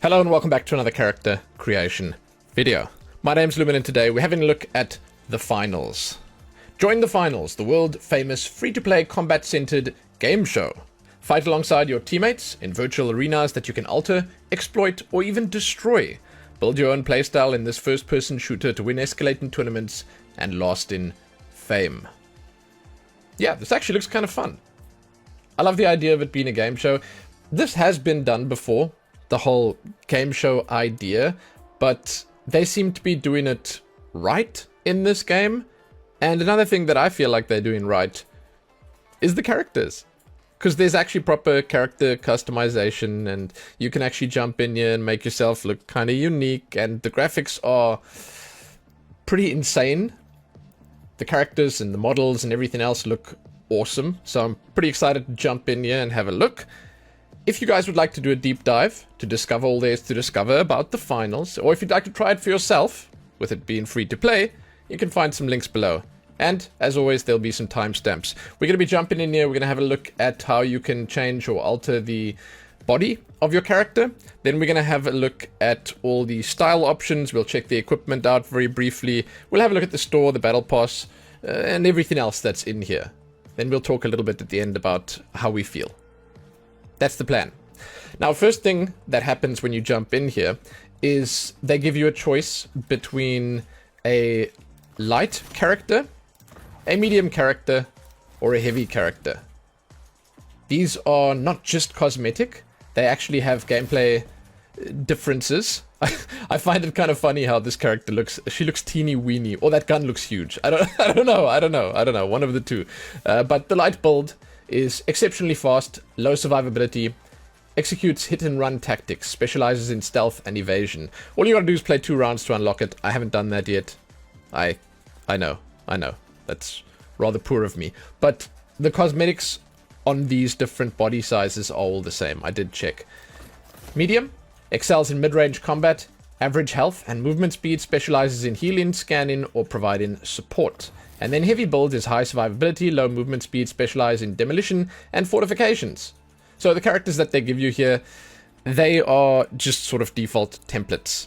Hello and welcome back to another character creation video. My name's Lumin and today we're having a look at the finals. Join the finals, the world famous free-to-play combat-centered game show. Fight alongside your teammates in virtual arenas that you can alter, exploit, or even destroy. Build your own playstyle in this first-person shooter to win escalating tournaments and last in fame. Yeah, this actually looks kind of fun. I love the idea of it being a game show. This has been done before, the whole game show idea, but they seem to be doing it right in this game. And another thing that I feel like they're doing right is the characters. Because there's actually proper character customization, and you can actually jump in here and make yourself look kind of unique, and the graphics are pretty insane. The characters and the models and everything else look awesome, so I'm pretty excited to jump in here and have a look. If you guys would like to do a deep dive to discover all there is to discover about the finals, or if you'd like to try it for yourself, with it being free to play, you can find some links below. And, as always, there'll be some timestamps. We're going to be jumping in here, we're going to have a look at how you can change or alter the body of your character. Then we're going to have a look at all the style options, we'll check the equipment out very briefly, we'll have a look at the store, the battle pass, and everything else that's in here. Then we'll talk a little bit at the end about how we feel. That's the plan. Now, first thing that happens when you jump in here is they give you a choice between a light character, a medium character, or a heavy character. These are not just cosmetic, they actually have gameplay differences. I find it kind of funny how this character looks. She looks teeny weeny, or that gun looks huge. I don't know, one of the two. But the light build is exceptionally fast, low survivability, executes hit and run tactics, specializes in stealth and evasion. All you gotta do is play 2 rounds to unlock it. I haven't done that yet. I know. That's rather poor of me. But the cosmetics on these different body sizes are all the same. I did check. Medium excels in mid-range combat, average health and movement speed, specializes in healing, scanning, or providing support. And then heavy build is high survivability, low movement speed, specialize in demolition and fortifications. So the characters that they give you here, they are just sort of default templates.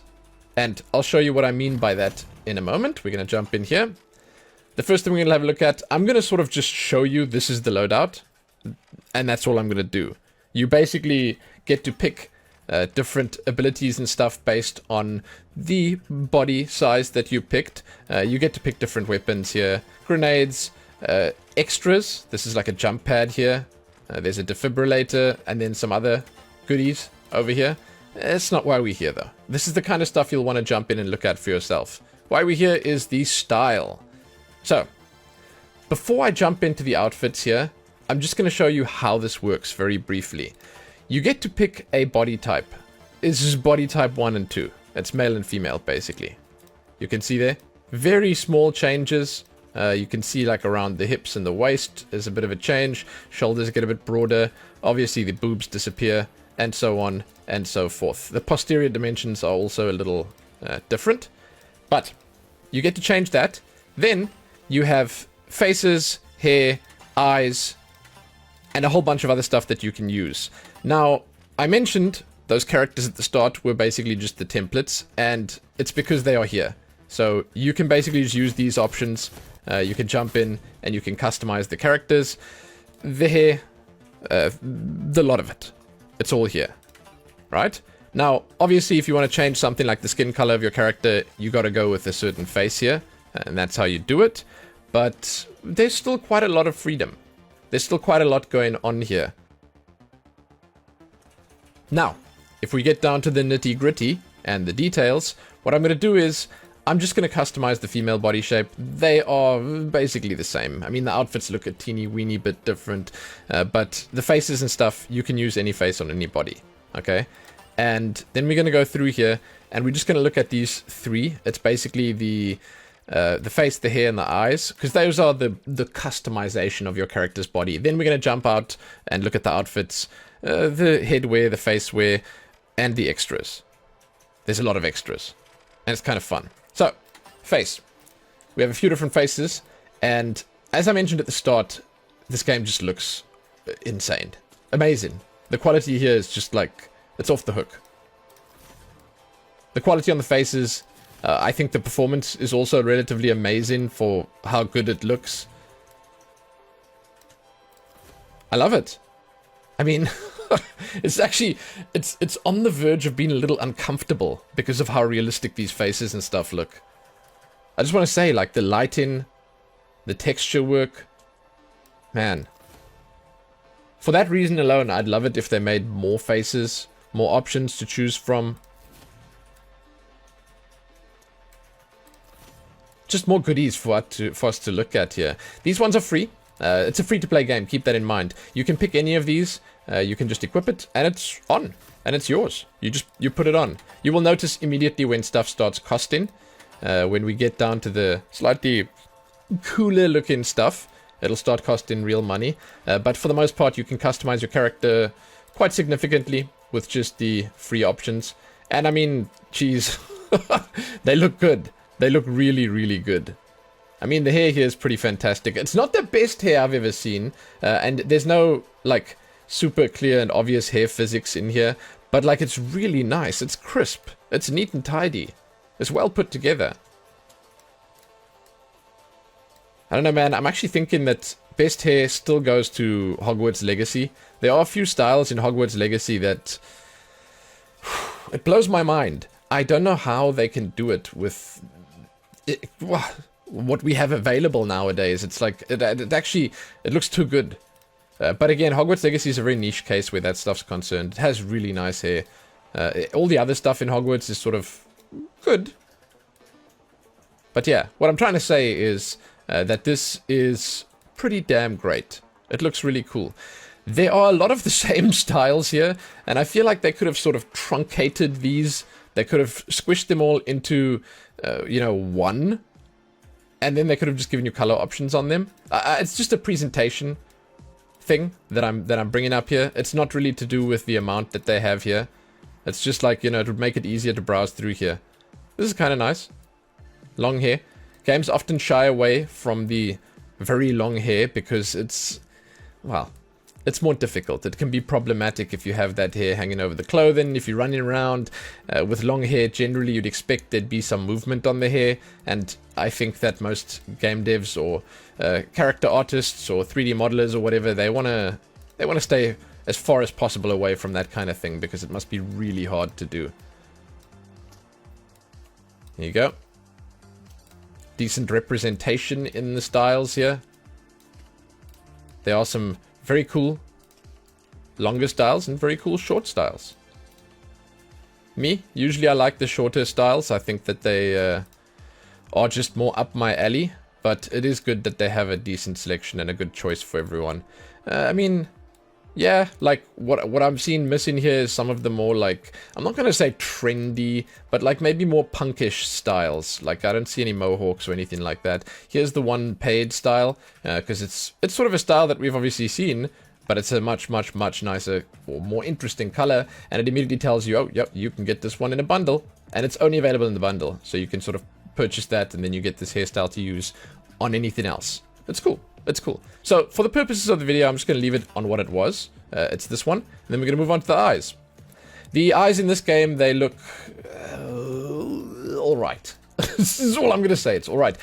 And I'll show you what I mean by that in a moment. We're going to jump in here. The first thing we're going to have a look at, I'm going to sort of just show you this is the loadout. And that's all I'm going to do. You basically get to pick different abilities and stuff based on the body size that you picked. You get to pick different weapons here. Grenades, extras. This is like a jump pad here. There's a defibrillator and then some other goodies over here. It's not why we're here though. This is the kind of stuff you'll want to jump in and look at for yourself. Why we're here is the style. So, before I jump into the outfits here, I'm just going to show you how this works very briefly. You get to pick a body type. This is body type 1 and 2. It's male and female, basically. You can see there. Very small changes. You can see like around the hips and the waist, there's a bit of a change. Shoulders get a bit broader. Obviously the boobs disappear, and so on and so forth. The posterior dimensions are also a little different. But you get to change that. Then you have faces, hair, eyes, and a whole bunch of other stuff that you can use. Now, I mentioned those characters at the start were basically just the templates, and it's because they are here. So you can basically just use these options. You can jump in and you can customize the characters. The hair, the lot of it. It's all here, right? Now, obviously, if you want to change something like the skin color of your character, you got to go with a certain face here, and that's how you do it. But there's still quite a lot of freedom. There's still quite a lot going on here. Now, if we get down to the nitty-gritty and the details, what I'm going to do is I'm just going to customize the female body shape. They are basically the same. I mean, the outfits look a teeny weeny bit different, but the faces and stuff, you can use any face on any body, okay? And then we're going to go through here, and we're just going to look at these 3. It's basically the face, the hair, and the eyes, because those are the customization of your character's body. Then we're going to jump out and look at the outfits, the headwear, the face wear, and the extras. There's a lot of extras, and it's kind of fun. So, face. We have a few different faces, and as I mentioned at the start, this game just looks insane. Amazing. The quality here is just like, it's off the hook. The quality on the faces, I think the performance is also relatively amazing for how good it looks. I love it. I mean, it's actually, it's on the verge of being a little uncomfortable because of how realistic these faces and stuff look. I just want to say, like, the lighting, the texture work, man. For that reason alone, I'd love it if they made more faces, more options to choose from. Just more goodies for us to look at here. These ones are free. It's a free-to-play game, keep that in mind. You can pick any of these, you can just equip it, and it's on. And it's yours. You put it on. You will notice immediately when stuff starts costing. When we get down to the slightly cooler looking stuff, it'll start costing real money. But for the most part, you can customize your character quite significantly with just the free options. And I mean, geez, they look good. They look really, really good. I mean, the hair here is pretty fantastic. It's not the best hair I've ever seen. And there's no, like, super clear and obvious hair physics in here. But, like, it's really nice. It's crisp. It's neat and tidy. It's well put together. I don't know, man. I'm actually thinking that best hair still goes to Hogwarts Legacy. There are a few styles in Hogwarts Legacy that... it blows my mind. I don't know how they can do it with... what we have available nowadays. It's like, it actually, it looks too good. But again, Hogwarts Legacy is a very niche case where that stuff's concerned. It has really nice hair. All the other stuff in Hogwarts is sort of good. But yeah, what I'm trying to say is that this is pretty damn great. It looks really cool. There are a lot of the same styles here, and I feel like they could have sort of truncated these. They could have squished them all into, you know, one. And then they could have just given you color options on them. It's just a presentation thing that I'm bringing up here. It's not really to do with the amount that they have here. It's just like, you know, it would make it easier to browse through here. This is kind of nice. Long hair. Games often shy away from the very long hair because it's, well, it's more difficult. It can be problematic if you have that hair hanging over the clothing. If you're running around with long hair, generally you'd expect there'd be some movement on the hair. And I think that most game devs or character artists or 3D modelers or whatever, they want to stay as far as possible away from that kind of thing because it must be really hard to do. Here you go. Decent representation in the styles here. There are some very cool longer styles and very cool short styles. Usually I like the shorter styles. I think that they are just more up my alley. But it is good that they have a decent selection and a good choice for everyone. I mean, yeah, like what I'm seeing missing here is some of the more like, I'm not going to say trendy, but like maybe more punkish styles. Like I don't see any mohawks or anything like that. Here's the one paid style, because it's sort of a style that we've obviously seen, but it's a much nicer or more interesting color. And it immediately tells you, oh, yep, you can get this one in a bundle. And it's only available in the bundle. So you can sort of purchase that and then you get this hairstyle to use on anything else. It's cool. It's cool. So for the purposes of the video, I'm just going to leave it on what it was. It's this one. And then we're going to move on to the eyes. The eyes in this game, they look all right. This is all I'm going to say. It's all right.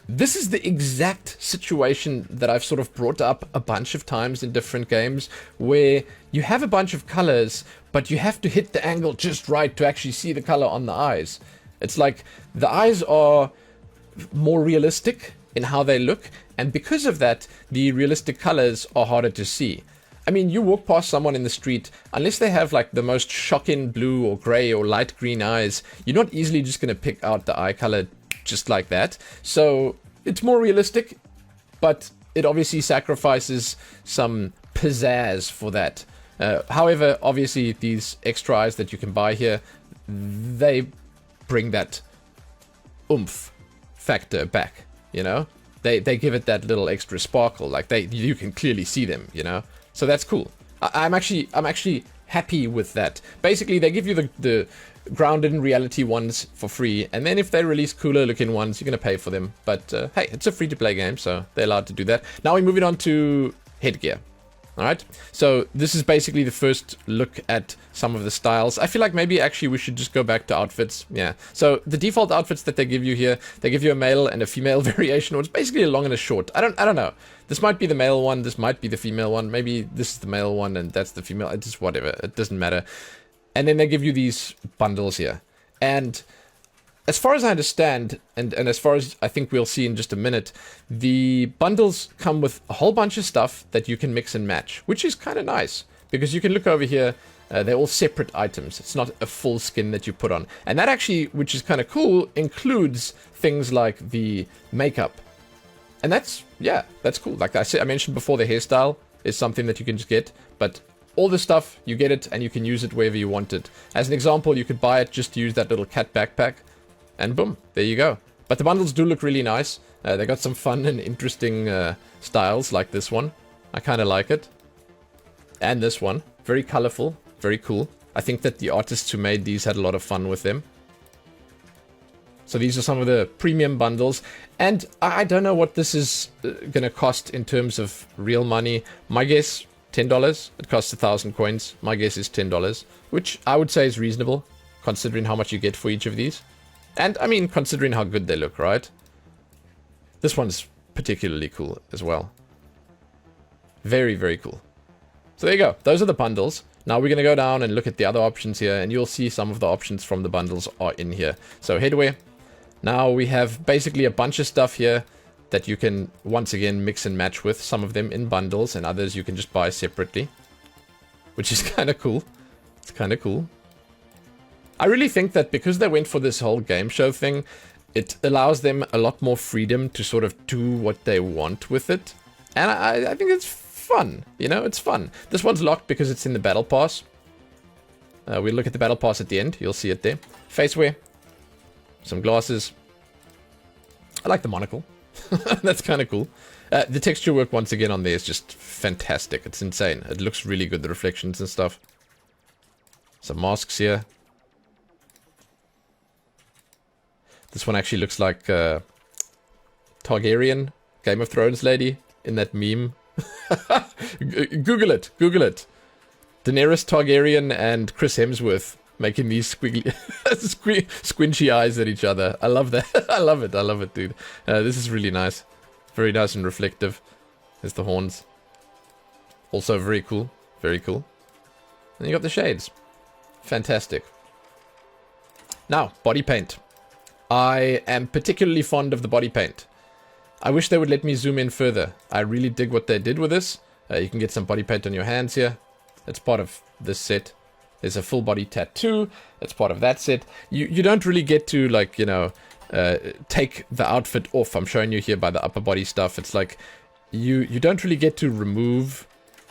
This is the exact situation that I've sort of brought up a bunch of times in different games, where you have a bunch of colors, but you have to hit the angle just right to actually see the color on the eyes. It's like the eyes are more realistic in how they look, and because of that, the realistic colors are harder to see. I mean, you walk past someone in the street, unless they have like the most shocking blue or gray or light green eyes, you're not easily just going to pick out the eye color just like that. So it's more realistic, but it obviously sacrifices some pizzazz for that. However, obviously these extra eyes that you can buy here, they bring that oomph factor back, you know? They give it that little extra sparkle, like you can clearly see them, you know? So that's cool. I'm actually happy with that. Basically, they give you the grounded in reality ones for free, and then if they release cooler looking ones, you're gonna pay for them. But hey, it's a free-to-play game, so they're allowed to do that. Now we're moving on to headgear. Alright, so this is basically the first look at some of the styles. I feel like maybe actually we should just go back to outfits. Yeah, so the default outfits that they give you here, they give you a male and a female variation, or it's basically a long and a short. I don't know. This might be the male one, this might be the female one, maybe this is the male one and that's the female, it's just whatever, it doesn't matter. And then they give you these bundles here. And as far as I understand, and as far as I think we'll see in just a minute, the bundles come with a whole bunch of stuff that you can mix and match, which is kind of nice. Because you can look over here, they're all separate items. It's not a full skin that you put on. And that actually, which is kind of cool, includes things like the makeup. And that's, yeah, that's cool. Like I mentioned before, the hairstyle is something that you can just get, but all the stuff, you get it and you can use it wherever you want it. As an example, you could buy it just to use that little cat backpack. And boom, there you go. But the bundles do look really nice. They got some fun and interesting styles like this one. I kind of like it. And this one. Very colorful. Very cool. I think that the artists who made these had a lot of fun with them. So these are some of the premium bundles. And I don't know what this is going to cost in terms of real money. My guess, $10. It costs 1,000 coins. My guess is $10. Which I would say is reasonable, considering how much you get for each of these. And, I mean, considering how good they look, right? This one's particularly cool as well. Very, very cool. So there you go. Those are the bundles. Now we're going to go down and look at the other options here, and you'll see some of the options from the bundles are in here. So headwear. Now we have basically a bunch of stuff here that you can, once again, mix and match with. Some of them in bundles, and others you can just buy separately. Which is kind of cool. It's kind of cool. I really think that because they went for this whole game show thing, it allows them a lot more freedom to sort of do what they want with it. And I think it's fun, you know, it's fun. This one's locked because it's in the battle pass. We'll look at the battle pass at the end, you'll see it there. Face wear, some glasses. I like the monocle, that's kind of cool. The texture work once again on there is just fantastic, it's insane. It looks really good, the reflections and stuff. Some masks here. This one actually looks like Targaryen, Game of Thrones lady, in that meme. Google it, Google it. Daenerys Targaryen and Chris Hemsworth making these squiggly, squinchy eyes at each other. I love that. I love it, dude. This is really nice. Very nice and reflective. There's the horns. Also very cool, very cool. And you got the shades. Fantastic. Now, body paint. I am particularly fond of the body paint. I wish they would let me zoom in further. I really dig what they did with this. You can get some body paint on your hands here. That's part of this set. There's a full body tattoo. That's part of that set. You don't really get to, like, you know, take the outfit off. I'm showing you here by the upper body stuff. It's like you don't really get to remove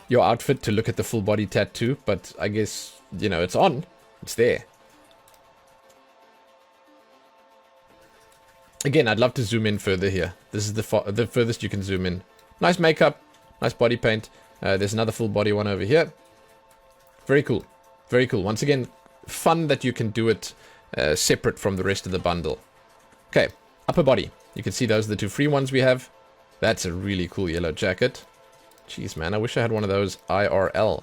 your outfit to look at the full body tattoo. But I guess, you know, it's on. It's there. Again, I'd love to zoom in further here. This is the furthest you can zoom in. Nice makeup, nice body paint. There's another full body one over here. Very cool. Very cool. Once again, fun that you can do it separate from the rest of the bundle. Okay, upper body. You can see those are the two free ones we have. That's a really cool yellow jacket. Jeez, man, I wish I had one of those IRL.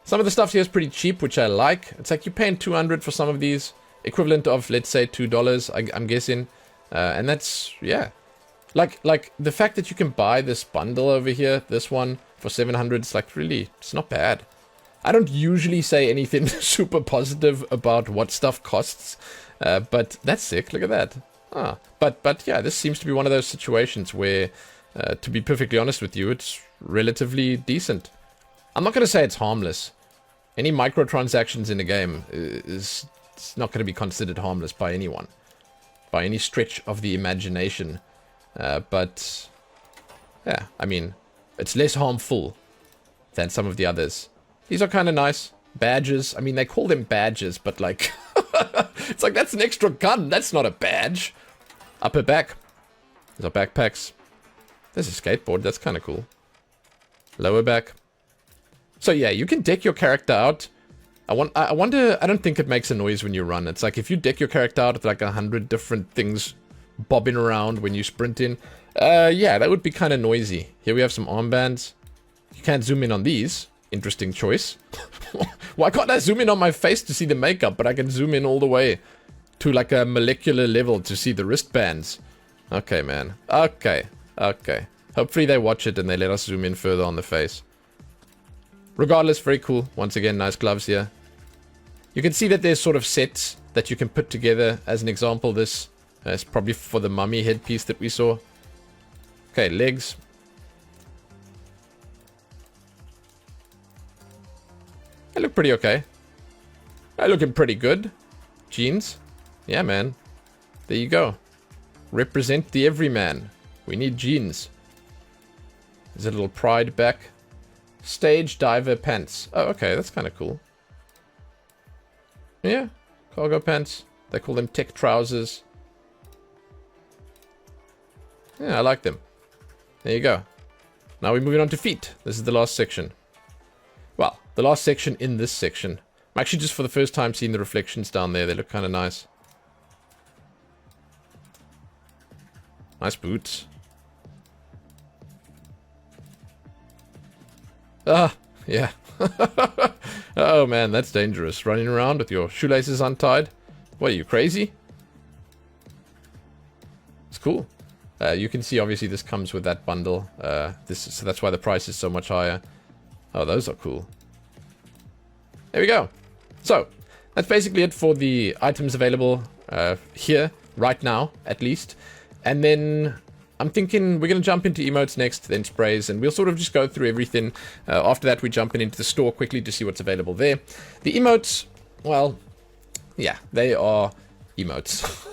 Some of the stuff here is pretty cheap, which I like. It's like you're paying $200 for some of these. Equivalent of, let's say, $2, I'm guessing. And that's, yeah. Like, the fact that you can buy this bundle over here, this one, for $700, it's like, really, it's not bad. I don't usually say anything super positive about what stuff costs, but that's sick, look at that. But yeah, this seems to be one of those situations where, to be perfectly honest with you, it's relatively decent. I'm not going to say it's harmless. Any microtransactions in a game is not going to be considered harmless by anyone. By any stretch of the imagination. But, yeah, I mean, it's less harmful than some of the others. These are kind of nice. Badges. I mean, they call them badges, but like, it's like, that's an extra gun. That's not a badge. Upper back. These are backpacks. There's a skateboard. That's kind of cool. Lower back. So yeah, you can deck your character out. I wonder, I don't think it makes a noise when you run. It's like if you deck your character out with like 100 different things bobbing around when you sprint in. Yeah, that would be kind of noisy. Here we have some armbands. You can't zoom in on these. Interesting choice. Why can't I zoom in on my face to see the makeup, but I can zoom in all the way to like a molecular level to see the wristbands? Okay, man. Okay. Hopefully they watch it and they let us zoom in further on the face. Regardless, very cool. Once again, nice gloves here. You can see that there's sort of sets that you can put together. As an example, this is probably for the mummy headpiece that we saw. Okay, legs. They look pretty okay. They're looking pretty good. Jeans. Yeah, man. There you go. Represent the everyman. We need jeans. There's a little pride back. Stage diver pants. Oh, okay. That's kind of cool. Yeah. Cargo pants. They call them tech trousers. Yeah, I like them. There you go. Now we're moving on to feet. This is the last section. Well, the last section in this section. I'm actually just for the first time seeing the reflections down there. They look kind of nice. Nice boots. Ah, yeah. Oh man, that's dangerous. Running around with your shoelaces untied. What, are you crazy? It's cool. You can see obviously this comes with that bundle. So that's why the price is so much higher. Oh, those are cool. There we go. So, that's basically it for the items available here, right now, at least. And then I'm thinking we're going to jump into emotes next, then sprays, and we'll sort of just go through everything. After that, we jump into the store quickly to see what's available there. The emotes, well, yeah, they are emotes.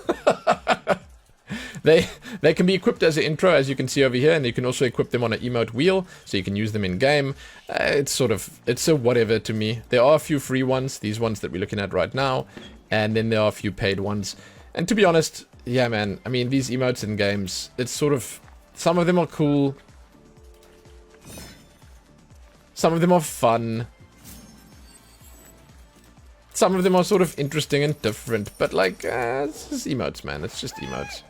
They can be equipped as an intro, as you can see over here, and you can also equip them on an emote wheel, so you can use them in game. It's a whatever to me. There are a few free ones, these ones that we're looking at right now, and then there are a few paid ones. And to be honest, yeah, man, I mean, these emotes in games, it's sort of, some of them are cool, some of them are fun, some of them are sort of interesting and different, but like, it's just emotes, man, it's just emotes.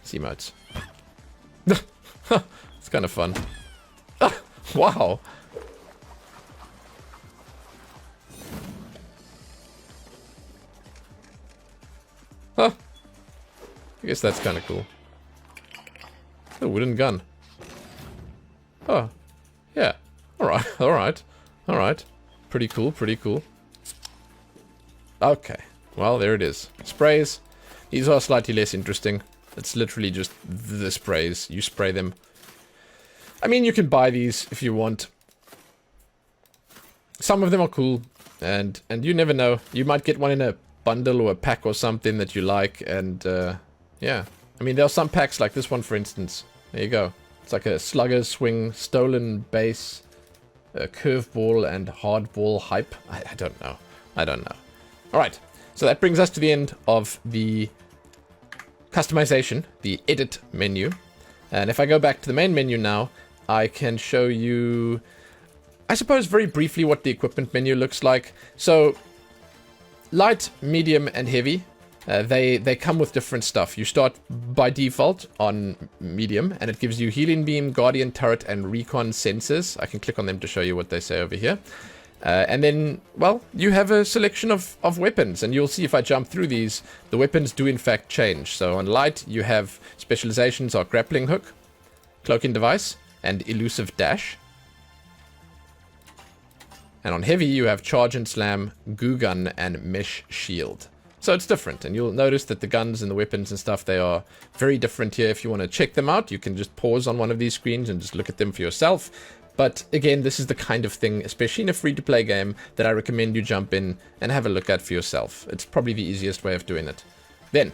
It's emotes. It's kind of fun. Wow. Huh. I guess that's kind of cool. A wooden gun. Oh. Yeah. Alright, alright. Alright. Pretty cool, pretty cool. Okay. Well, there it is. Sprays. These are slightly less interesting. It's literally just the sprays. You spray them. I mean, you can buy these if you want. Some of them are cool. And you never know. You might get one in a bundle or a pack or something that you like. And, yeah. I mean, there are some packs like this one, for instance. There you go. It's like a slugger swing, stolen base, a curveball, and hardball hype. I don't know. I don't know. Alright. So that brings us to the end of the customization, the edit menu. And if I go back to the main menu now, I can show you, I suppose, very briefly what the equipment menu looks like. So, light, medium, and heavy, they come with different stuff. You start by default on medium, and it gives you healing beam, guardian turret, and recon sensors. I can click on them to show you what they say over here. And then, well, you have a selection of weapons, and you'll see if I jump through these, the weapons do in fact change. So on light, you have specializations are grappling hook, cloaking device, and elusive dash. And on heavy, you have charge and slam, goo gun, and mesh shield. So it's different, and you'll notice that the guns and the weapons and stuff, they are very different here. If you want to check them out, you can just pause on one of these screens and just look at them for yourself. But again, this is the kind of thing, especially in a free-to-play game, that I recommend you jump in and have a look at for yourself. It's probably the easiest way of doing it. Then,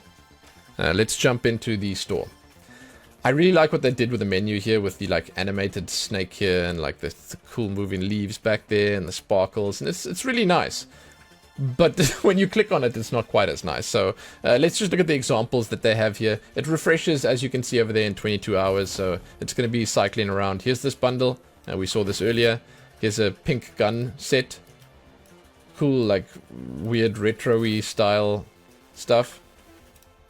let's jump into the store. I really like what they did with the menu here, with the like animated snake here and like the cool moving leaves back there and the sparkles, and it's really nice. But when you click on it, it's not quite as nice. So let's just look at the examples that they have here. It refreshes, as you can see over there, in 22 hours, so it's going to be cycling around. Here's this bundle. We saw this earlier. Here's a pink gun set. Cool, like, weird retro-y style stuff.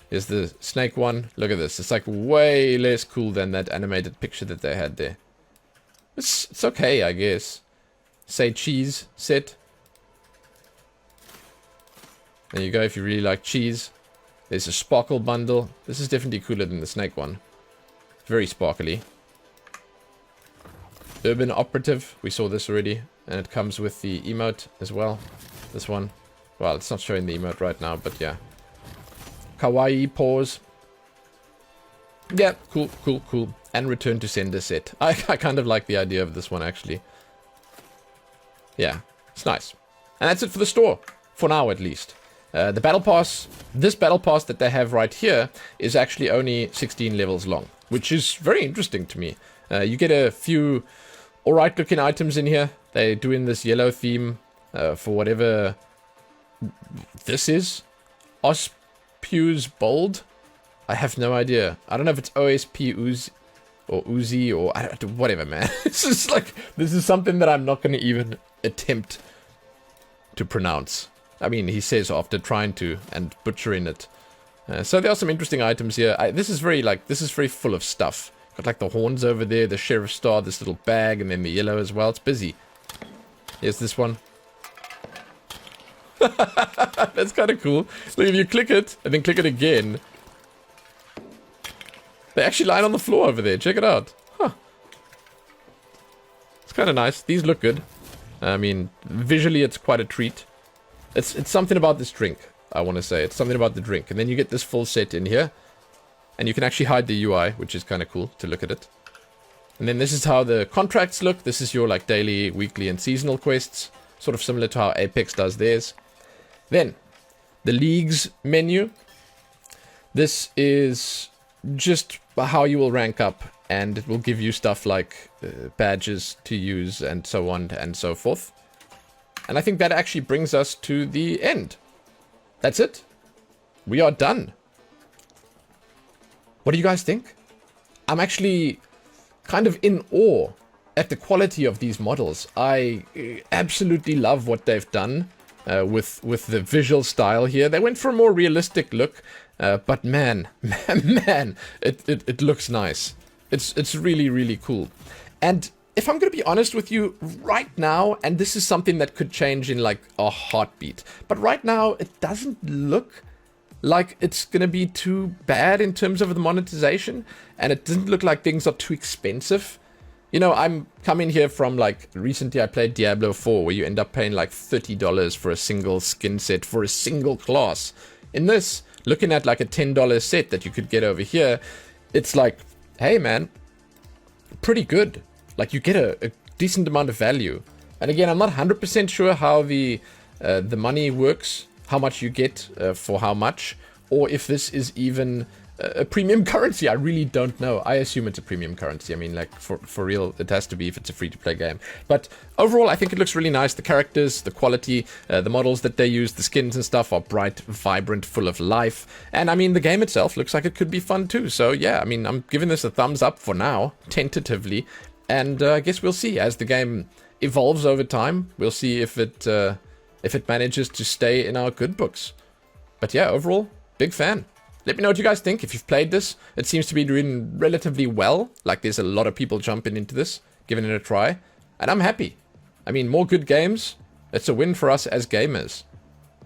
Here's the snake one. Look at this. It's like way less cool than that animated picture that they had there. It's okay, I guess. Say cheese set. There you go, if you really like cheese. There's a sparkle bundle. This is definitely cooler than the snake one. Very sparkly. Urban Operative, we saw this already. And it comes with the emote as well. This one. Well, it's not showing the emote right now, but yeah. Kawaii pause. Yeah, cool, cool, cool. And return to sender set. I kind of like the idea of this one, actually. Yeah, it's nice. And that's it for the store. For now, at least. The battle pass, this battle pass that they have right here is actually only 16 levels long, which is very interesting to me. You get a few alright looking items in here. They do in this yellow theme for whatever this is. Ospu's Bold? I have no idea. I don't know if it's OSP Uzi or Uzi or whatever, man. It's just like, this is something that I'm not going to even attempt to pronounce. I mean, he says after trying to and butchering it. So there are some interesting items here. This is very full of stuff. Got like the horns over there, the sheriff's star, this little bag, and then the yellow as well. It's busy. Here's this one. That's kind of cool. Look, if you click it and then click it again, they actually lie on the floor over there. Check it out. Huh. It's kind of nice. These look good. I mean, visually, it's quite a treat. It's something about this drink, I want to say. It's something about the drink. And then you get this full set in here. And you can actually hide the UI, which is kind of cool to look at it. And then this is how the contracts look. This is your like daily, weekly, and seasonal quests. Sort of similar to how Apex does theirs. Then, the Leagues menu. This is just how you will rank up. And it will give you stuff like badges to use and so on and so forth. And I think that actually brings us to the end. That's it. We are done. What do you guys think? I'm actually kind of in awe at the quality of these models. I absolutely love what they've done with the visual style here. They went for a more realistic look, but man, it looks nice. It's really, really cool. And if I'm going to be honest with you, right now, and this is something that could change in like a heartbeat, but right now it doesn't look like it's going to be too bad in terms of the monetization, and it doesn't look like things are too expensive. You know, I'm coming here from like, recently I played Diablo 4, where you end up paying like $30 for a single skin set for a single class. In this, looking at like a $10 set that you could get over here, it's like, hey man, pretty good. Like, you get a decent amount of value. And again, I'm not 100% sure how the money works, how much you get for how much, or if this is even a premium currency. I really don't know. I assume it's a premium currency. I mean, like, for real, it has to be if it's a free-to-play game. But overall, I think it looks really nice. The characters, the quality, the models that they use, the skins and stuff are bright, vibrant, full of life. And, I mean, the game itself looks like it could be fun, too. So, yeah, I mean, I'm giving this a thumbs up for now, tentatively. And I guess we'll see as the game evolves over time. We'll see if it manages to stay in our good books. But yeah, overall, big fan. Let me know what you guys think. If you've played this, it seems to be doing relatively well. Like, there's a lot of people jumping into this, giving it a try. And I'm happy. I mean, more good games. It's a win for us as gamers.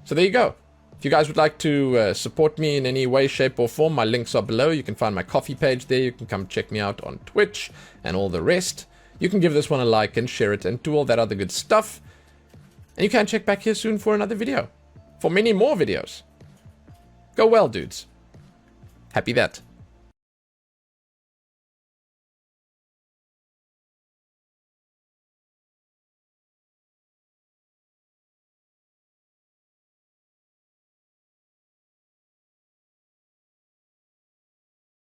So there you go. If you guys would like to support me in any way, shape, or form, my links are below. You can find my coffee page there. You can come check me out on Twitch and all the rest. You can give this one a like and share it and do all that other good stuff. And you can check back here soon for another video. For many more videos. Go well, dudes. Happy that.